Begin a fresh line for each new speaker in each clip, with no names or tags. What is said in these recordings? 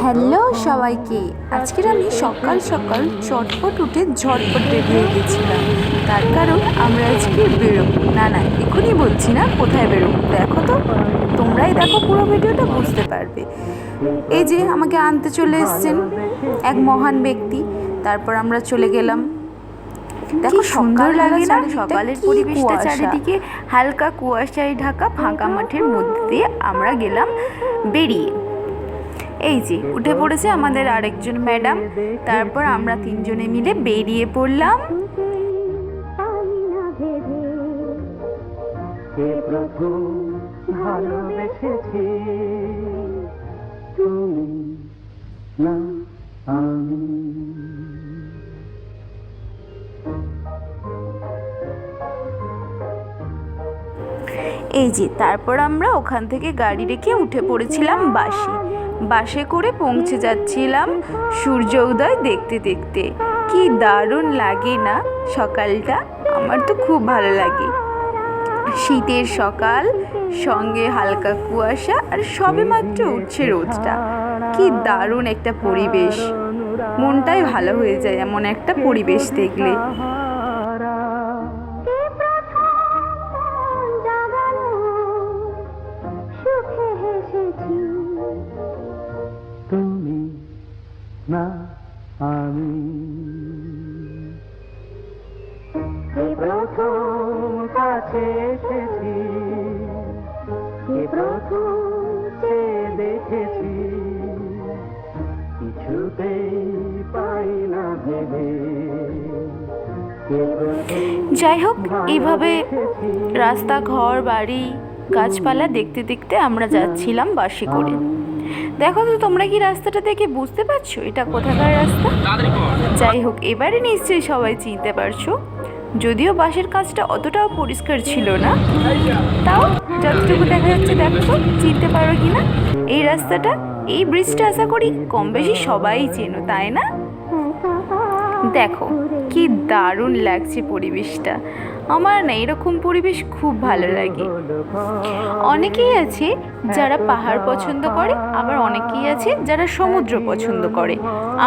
Hello সবাইকে, আজকের আমি সকাল সকাল চটপট উঠে ঝটপট রেডি হয়ে গেছিলাম। তার কারণ আমরা আজকে বেরোবো। না এখনই বলছি না কোথায় বেরোবো, দেখো তো, তোমরাই দেখো, পুরো ভিডিওটা বুঝতে পারবে। এই যে আমাকে আনতে চলে এসছেন এক মহান ব্যক্তি। তারপর আমরা চলে গেলাম। দেখো সুন্দর লাগে না সকালের পরিবেশটা, চারিদিকে হালকা কুয়াশায় ঢাকা ফাঁকা মাঠের মধ্যে দিয়ে আমরা গেলাম বেরিয়ে। এই যে উঠে পড়েছে আমাদের আরেকজন ম্যাডাম। তারপর আমরা তিনজনে মিলে বেরিয়ে পড়লাম। এই যে তারপর আমরা ওখান থেকে গাড়ি রেখে উঠে পড়েছিলাম বাসে করে পৌঁছে যাচ্ছিলাম সূর্য উদয় দেখতে দেখতে। কি দারুণ লাগে না সকালটা, আমার তো খুব ভালো লাগে। শীতের সকাল, সঙ্গে হালকা কুয়াশা, আর সবে মাত্র উঠছে রোদটা। কি দারুণ একটা পরিবেশ, মনটাই ভালো হয়ে যায় এমন একটা পরিবেশ দেখলে।
তুমি না আমি প্রথম কাছে এসেছি, প্রথম দেখেছি, কিছুতেই পাই না ভেবে।
যাই হোক, এইভাবে রাস্তা, ঘর বাড়ি, গাছপালা দেখতে দেখতে আমরা যাচ্ছিলাম বাসে করে। দেখো তো তোমরা কি রাস্তাটা দেখে বুঝতে পারছো এটা কোথাকার রাস্তা? যাই হোক, এবারে নিশ্চয়ই সবাই চিনতে পারছো। যদিও বাসের কাজটা অতটাও পরিষ্কার ছিল না, তাও যতটুকু দেখা যাচ্ছে দেখো তো চিনতে পারো কি না এই রাস্তাটা। এই ব্রিজটা আশা করি কম বেশি সবাই চেনো, তাই না? দেখো কি দারুণ লাগছে পরিবেশটা। আমার না এরকম পরিবেশ খুব ভালো লাগে। অনেকেই আছে যারা পাহাড় পছন্দ করে, আবার অনেকেই আছে যারা সমুদ্র পছন্দ করে।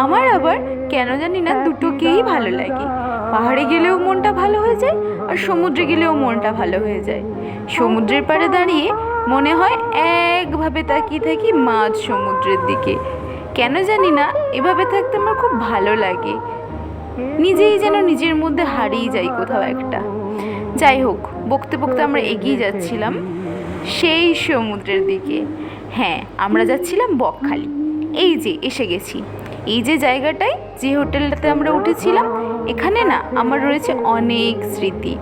আমার আবার কেন জানি না দুটোকেই ভালো লাগে। পাহাড়ে গেলেও মনটা ভালো হয়ে যায়, আর সমুদ্রে গেলেও মনটা ভালো হয়ে যায়। সমুদ্রের পাড়ে দাঁড়িয়ে মনে হয় একভাবে তাকিয়ে থাকি মাঝ সমুদ্রের দিকে। কেন জানি না এভাবে থাকতে আমার খুব ভালো লাগে। নিজেই যেন নিজের মধ্যে হারিয়ে যাই কোথাও একটা। যাই হোক, বকতে বকতে আমরা এগিয়ে যাচ্ছিলাম সেই সমুদ্রের দিকে। হ্যাঁ, আমরা যাচ্ছিলাম বকখালি। এই যে এসে গেছি। এই যে জায়গাটায়, যে হোটেলটাতে আমরা উঠেছিলাম, এখানে না আমার রয়েছে অনেক স্মৃতি,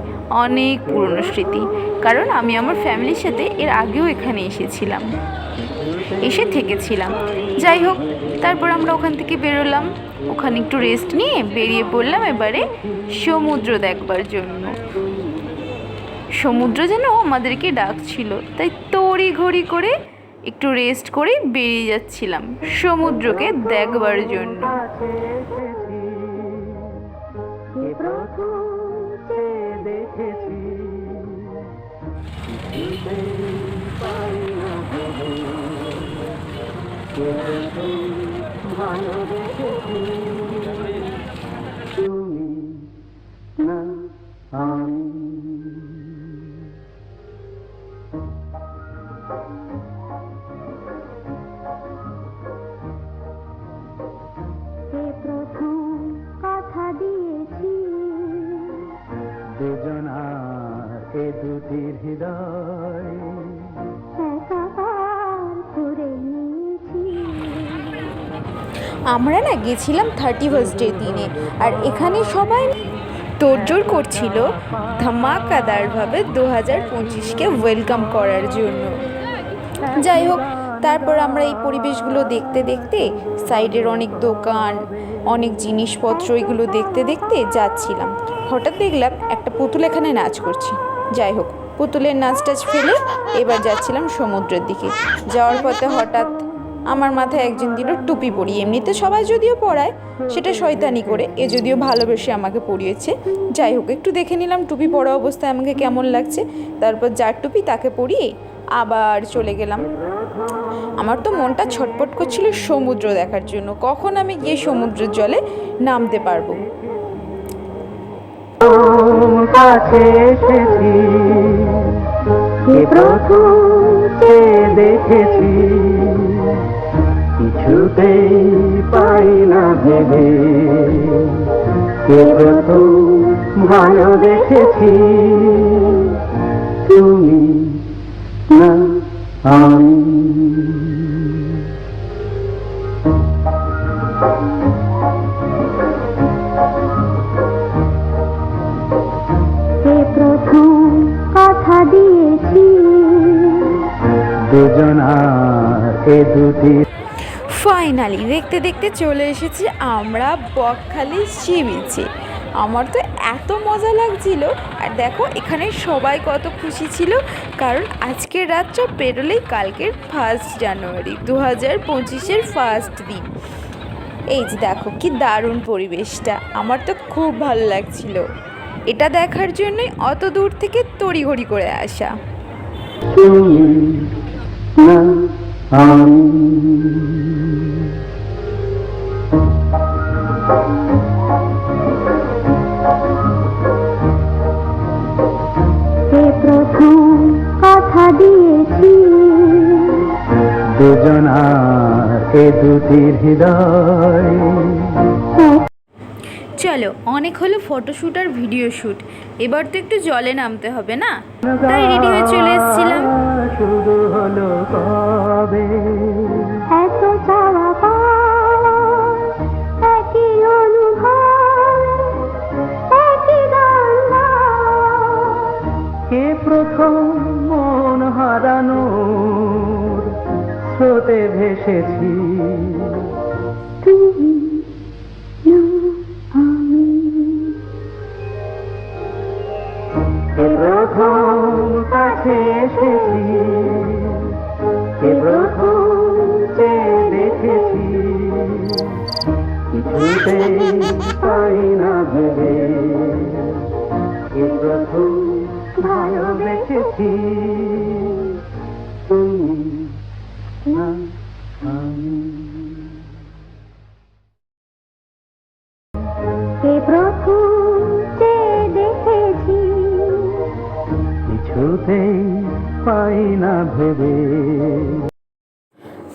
অনেক পুরনো স্মৃতি। কারণ আমি আমার ফ্যামিলির সাথে এর আগেও এখানে এসে থেকেছিলাম। যাই হোক, তারপর আমরা ওখান থেকে বেরোলাম। ওখানে একটু রেস্ট নিয়ে বেরিয়ে পড়লাম এবারে সমুদ্র দেখবার জন্য। সমুদ্র যেন আমাদেরকে ডাকছিল, তাই তড়ি ঘড়ি করে একটু রেস্ট করে বেরিয়ে যাচ্ছিলাম সমুদ্রকে দেখবার জন্য।
তুমি না আমি প্রথম কথা দিয়েছি, দুজনার এ দুটি হৃদয়
আমরা না গেছিলাম 31st ডে দিনে, আর এখানে সবাই তোড়জোড় করছিল ধামাকাদারভাবে 2025কে ওয়েলকাম করার জন্য। যাই হোক, তারপর আমরা এই পরিবেশগুলো দেখতে দেখতে, সাইডের অনেক দোকান, অনেক জিনিসপত্র, এগুলো দেখতে দেখতে যাচ্ছিলাম। হঠাৎ দেখলাম একটা পুতুল এখানে নাচ করছে। যাই হোক, পুতুলের নাচ টাচ ফেলে এবার যাচ্ছিলাম সমুদ্রের দিকে। যাওয়ার পথে হঠাৎ আমার মাথায় একজন দিল টুপি পরিয়ে। এমনিতে সবাই যদিও পরায়, সেটা শয়তানি করে, এ যদিও ভালোবেসে আমাকে পরিয়েছে। যাই হোক, একটু দেখে নিলাম টুপি পরা অবস্থায় আমাকে কেমন লাগছে। তারপর যার টুপি তাকে পরিয়ে আবার চলে গেলাম। আমার তো মনটা ছটপট করছিল সমুদ্র দেখার জন্য, কখন আমি গিয়ে সমুদ্রের জলে নামতে পারবো।
কাছে এসেছি, কে প্রথম চেয়ে দেখেছি, কিছুতেই পাই না ভেবে, কে প্রথম ভালো দেখেছি, তুমি না আমি। প্রথম কথা দিয়েছি দুজনার এ দুটি।
ফাইনালি দেখতে দেখতে চলে এসেছি আমরা বকখালি সি বিচে। আমার তো এত মজা লাগছিল, আর দেখো এখানে সবাই কত খুশি ছিল, কারণ আজকের রাতটা পেরোলেই কালকের 1 জানুয়ারি 2025-এর ফার্স্ট দিন। এই যে দেখো কি দারুণ পরিবেশটা, আমার তো খুব ভালো লাগছিল। এটা দেখার জন্যই অত দূর থেকে তড়িঘড়ি করে আসা।
তুমি না আমি। প্রথম কথা দিয়েছি দুজনার এ দুটির হৃদয়।
চলো, অনেক হলো ফটোশ্যুট আর ভিডিও শ্যুট, এবার তো একটু জলে নামতে হবে না, তাই রেডি হয়ে চলে এসেছিলাম।
শুরু হলো কবে এত চাওয়া পাওয়া, একই অনুভব, একই গান। কে প্রথম মন হারানোর স্রোতে ভেসেছি, তুমি না আমি। কে প্রথম কাছে এসেছি, কে প্রথম চেয়ে দেখেছি, কিছুতেই পাই না ভেবে, কে প্রথম ভালোবেসেছি, তুমি না আমি। কে প্রথম চেয়ে দেখেছি, কিছুতেই পাই না ভেবে।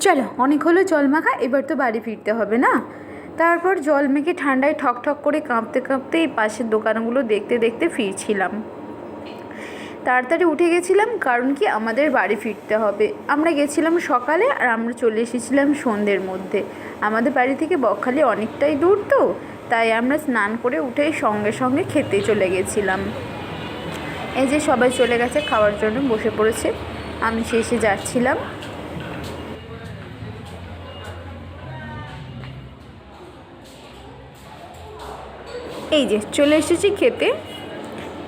চলো, অনেক হলো জল মাখা, এবার তো বাড়ি ফিরতে হবে না। তারপর জল মেখে ঠান্ডায় ঠক ঠক করে কাঁপতে কাঁপতে এই পাশের দোকানগুলো দেখতে দেখতে ফিরছিলাম। তাড়াতাড়ি উঠে গেছিলাম, কারণ কি আমাদের বাড়ি ফিরতে হবে। আমরা গেছিলাম সকালে, আর আমরা চলে এসেছিলাম সন্ধ্যের মধ্যে। আমাদের বাড়ি থেকে বকখালি অনেকটাই দূর তো, তাই আমরা স্নান করে উঠেই সঙ্গে সঙ্গে খেতে চলে গেছিলাম। এই যে সবাই চলে গেছে খাওয়ার জন্য, বসে পড়েছে, আমি শেষে যাচ্ছিলাম। এই যে চলে এসেছি খেতে,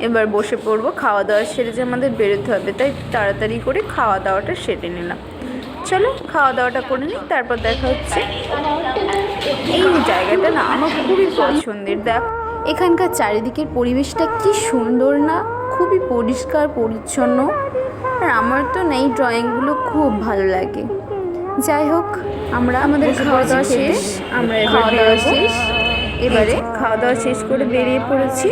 এবার বসে পড়বো। খাওয়া দাওয়া সেরে যে আমাদের বেরোতে হবে, তাই তাড়াতাড়ি করে খাওয়া দাওয়াটা সেরে নিলাম। চলো খাওয়া দাওয়াটা করে নিই, তারপর দেখা হচ্ছে। এই জায়গাটা না আমার খুবই পছন্দের। দেখ এখানকার চারিদিকের পরিবেশটা কি সুন্দর না, খুবই পরিষ্কার পরিচ্ছন্ন, আর আমার তো না এই ড্রয়িংগুলো খুব ভালো লাগে। যাই হোক, আমরা আমাদের খাওয়া দাওয়া শেষ, এবারে খাওয়া দাওয়া শেষ করে বেরিয়ে পড়েছি।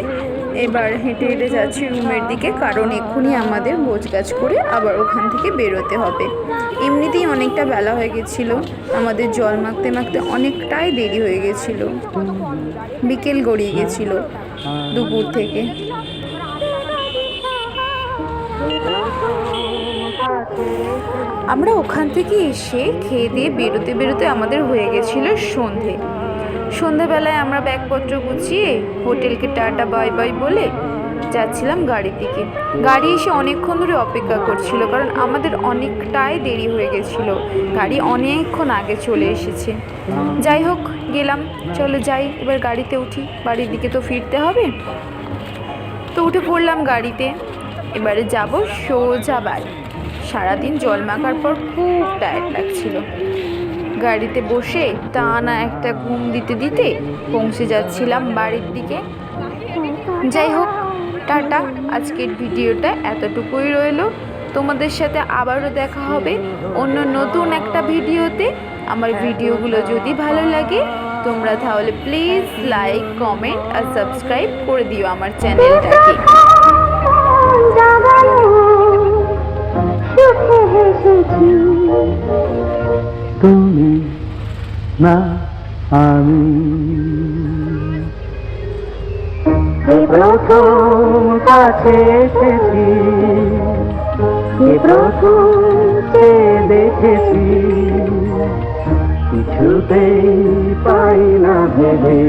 এবার হেঁটে হেঁটে যাচ্ছি রুমের দিকে, কারণ এক্ষুনি আমাদের গোছগাছ করে আবার ওখান থেকে বেরোতে হবে। এমনিতেই অনেকটা বেলা হয়ে গেছিলো, আমাদের জল মাখতে মাখতে অনেকটাই দেরি হয়ে গেছিলো, বিকেল গড়িয়ে গেছিলো দুপুর থেকে। আমরা ওখান থেকে এসে খেয়ে দিয়ে বেরোতে বেরোতে আমাদের হয়ে গেছিলো সন্ধে। সন্ধ্যাবেলায় আমরা ব্যাগপত্র গুছিয়ে হোটেলকে টাটা বাই বাই বলে যাচ্ছিলাম গাড়ির দিকে। গাড়ি এসে অনেকক্ষণ ধরে অপেক্ষা করছিল, কারণ আমাদের অনেকটাই দেরি হয়ে গেছিল, গাড়ি অনেকক্ষণ আগে চলে এসেছে। যাই হোক গেলাম, চলো যাই এবার গাড়িতে উঠি, বাড়ির দিকে তো ফিরতে হবে। তো উঠে পড়লাম গাড়িতে, এবারে যাব সোজা বাড়ি। সারাদিন জল মাখার পর খুব টায়ার্ড লাগছিল। গাড়িতে বসে টানা একটা ঘুম দিতে দিতে পৌঁছে যাচ্ছিলাম বাড়ির দিকে। যাই হোক টাটা, আজকের ভিডিওটা এতটুকুই রইলো। তোমাদের সাথে আবারও দেখা হবে অন্য নতুন একটা ভিডিওতে। আমার ভিডিওগুলো যদি ভালো লাগে তোমরা তাহলে প্লিজ লাইক, কমেন্ট আর সাবস্ক্রাইব করে দিও আমার চ্যানেলটাকে।
জাগানো সুখে হেসেছি, তুমি না আমি। এই প্রথম কাছে এসেছি, এই প্রথম চেয়ে দেখেছি, কিছুতেই পাই না ভেবে।